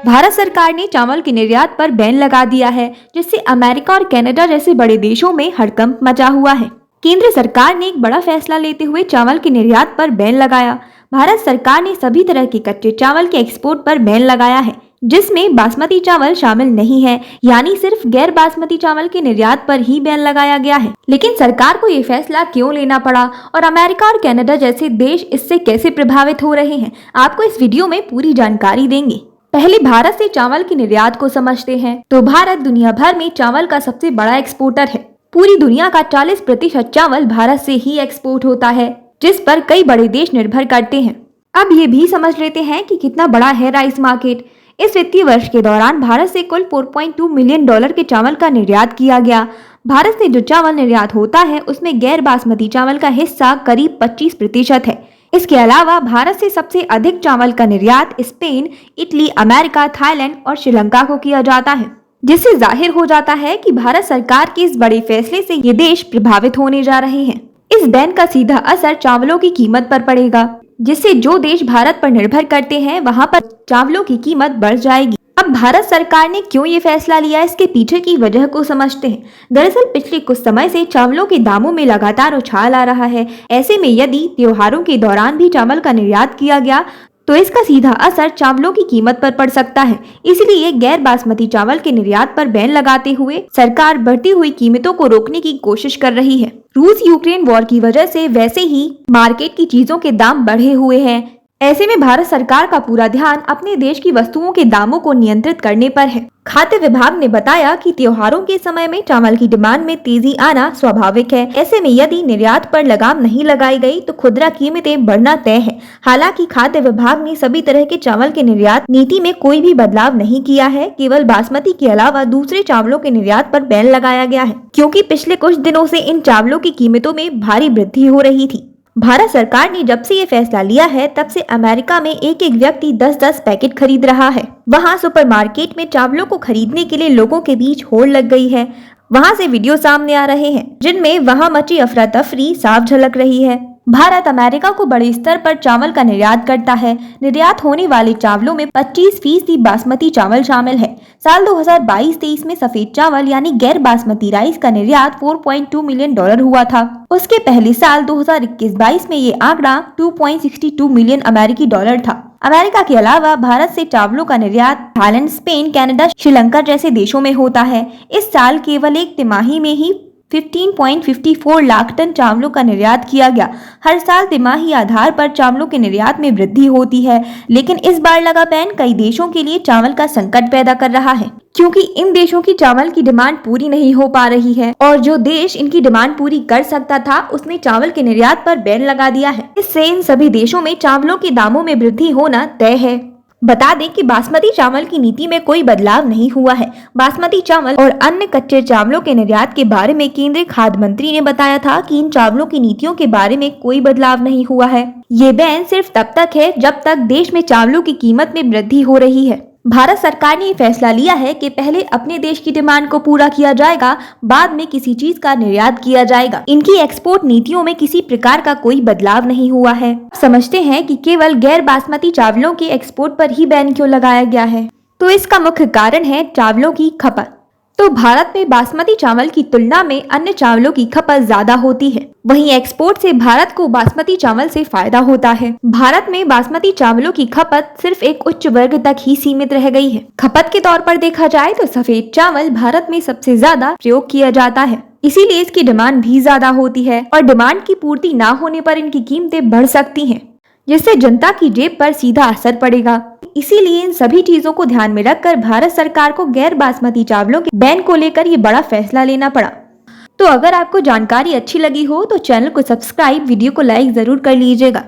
भारत सरकार ने चावल के निर्यात पर बैन लगा दिया है, जिससे अमेरिका और कनाडा जैसे बड़े देशों में हड़कंप मचा हुआ है। केंद्र सरकार ने एक बड़ा फैसला लेते हुए चावल के निर्यात पर बैन लगाया। भारत सरकार ने सभी तरह के कच्चे चावल के एक्सपोर्ट पर बैन लगाया है, जिसमें बासमती चावल शामिल नहीं है, यानी सिर्फ गैर बासमती चावल के निर्यात पर ही बैन लगाया गया है। लेकिन सरकार को ये फैसला क्यों लेना पड़ा और अमेरिका और कनाडा जैसे देश इससे कैसे प्रभावित हो रहे हैं, आपको इस वीडियो में पूरी जानकारी देंगे। पहले भारत से चावल के निर्यात को समझते हैं तो भारत दुनिया भर में चावल का सबसे बड़ा एक्सपोर्टर है। पूरी दुनिया का 40% चावल भारत से ही एक्सपोर्ट होता है, जिस पर कई बड़े देश निर्भर करते हैं। अब ये भी समझ लेते हैं कि कितना बड़ा है राइस मार्केट। इस वित्तीय वर्ष के दौरान भारत से कुल $4.2 मिलियन के चावल का निर्यात किया गया। भारत से जो चावल निर्यात होता है उसमें गैर बासमती चावल का हिस्सा करीब 25% है। इसके अलावा भारत से सबसे अधिक चावल का निर्यात स्पेन, इटली, अमेरिका, थाईलैंड और श्रीलंका को किया जाता है, जिससे जाहिर हो जाता है कि भारत सरकार के इस बड़े फैसले से ये देश प्रभावित होने जा रहे हैं। इस बैन का सीधा असर चावलों की कीमत पर पड़ेगा, जिससे जो देश भारत पर निर्भर करते हैं वहां पर चावलों की कीमत बढ़ जाएगी। अब भारत सरकार ने क्यों ये फैसला लिया, इसके पीछे की वजह को समझते हैं। दरअसल पिछले कुछ समय से चावलों के दामों में लगातार उछाल आ रहा है। ऐसे में यदि त्योहारों के दौरान भी चावल का निर्यात किया गया तो इसका सीधा असर चावलों की कीमत पर पड़ सकता है। इसलिए गैर बासमती चावल के निर्यात पर बैन लगाते हुए सरकार बढ़ती हुई कीमतों को रोकने की कोशिश कर रही है। रूस यूक्रेन वॉर की वजह से वैसे ही मार्केट की चीजों के दाम बढ़े हुए हैं। ऐसे में भारत सरकार का पूरा ध्यान अपने देश की वस्तुओं के दामों को नियंत्रित करने पर है। खाद्य विभाग ने बताया कि त्योहारों के समय में चावल की डिमांड में तेजी आना स्वाभाविक है। ऐसे में यदि निर्यात पर लगाम नहीं लगाई गई तो खुदरा कीमतें बढ़ना तय है। हालांकि खाद्य विभाग ने सभी तरह के चावल के निर्यात नीति में कोई भी बदलाव नहीं किया है। केवल बासमती के अलावा दूसरे चावलों के निर्यात पर बैन लगाया गया है, क्योंकि पिछले कुछ दिनों से इन चावलों की कीमतों में भारी वृद्धि हो रही थी। भारत सरकार ने जब से ये फैसला लिया है तब से अमेरिका में एक एक व्यक्ति 10-10 पैकेट खरीद रहा है। वहाँ सुपरमार्केट में चावलों को खरीदने के लिए लोगों के बीच होड़ लग गई है। वहाँ से वीडियो सामने आ रहे हैं जिनमें वहाँ मची अफरा तफरी साफ झलक रही है। भारत अमेरिका को बड़े स्तर पर चावल का निर्यात करता है। निर्यात होने वाले चावलों में 25% बासमती चावल शामिल है। साल 2022-23 में सफेद चावल यानी गैर बासमती राइस का निर्यात $4.2 मिलियन हुआ था। उसके पहले साल 2021-22 में ये आंकड़ा $2.62 मिलियन अमेरिकी डॉलर था। अमेरिका के अलावा भारत से चावलों का निर्यात थाईलैंड, स्पेन, कनाडा, श्रीलंका जैसे देशों में होता है। इस साल केवल एक तिमाही में ही 15.54 लाख टन चावलों का निर्यात किया गया। हर साल तिमाही आधार पर चावलों के निर्यात में वृद्धि होती है, लेकिन इस बार लगा बैन कई देशों के लिए चावल का संकट पैदा कर रहा है, क्योंकि इन देशों की चावल की डिमांड पूरी नहीं हो पा रही है और जो देश इनकी डिमांड पूरी कर सकता था उसने चावल के निर्यात पर बैन लगा दिया है। इससे इन सभी देशों में चावलों के दामों में वृद्धि होना तय है। बता दें कि बासमती चावल की नीति में कोई बदलाव नहीं हुआ है। बासमती चावल और अन्य कच्चे चावलों के निर्यात के बारे में केंद्रीय खाद्य मंत्री ने बताया था कि इन चावलों की नीतियों के बारे में कोई बदलाव नहीं हुआ है। ये बैन सिर्फ तब तक है जब तक देश में चावलों की कीमत में वृद्धि हो रही है। भारत सरकार ने फैसला लिया है कि पहले अपने देश की डिमांड को पूरा किया जाएगा, बाद में किसी चीज का निर्यात किया जाएगा। इनकी एक्सपोर्ट नीतियों में किसी प्रकार का कोई बदलाव नहीं हुआ है। समझते हैं कि केवल गैर बासमती चावलों के एक्सपोर्ट पर ही बैन क्यों लगाया गया है, तो इसका मुख्य कारण है चावलों की खपत। तो भारत में बासमती चावल की तुलना में अन्य चावलों की खपत ज्यादा होती है। वहीं एक्सपोर्ट से भारत को बासमती चावल से फायदा होता है। भारत में बासमती चावलों की खपत सिर्फ एक उच्च वर्ग तक ही सीमित रह गई है। खपत के तौर पर देखा जाए तो सफेद चावल भारत में सबसे ज्यादा प्रयोग किया जाता है, इसीलिए इसकी डिमांड भी ज्यादा होती है और डिमांड की पूर्ति न होने पर इनकी कीमतें बढ़ सकती हैं, जिससे जनता की जेब पर सीधा असर पड़ेगा। इसीलिए इन सभी चीजों को ध्यान में रखकर भारत सरकार को गैर बासमती चावलों के बैन को लेकर ये बड़ा फैसला लेना पड़ा। तो अगर आपको जानकारी अच्छी लगी हो तो चैनल को सब्सक्राइब, वीडियो को लाइक जरूर कर लीजिएगा।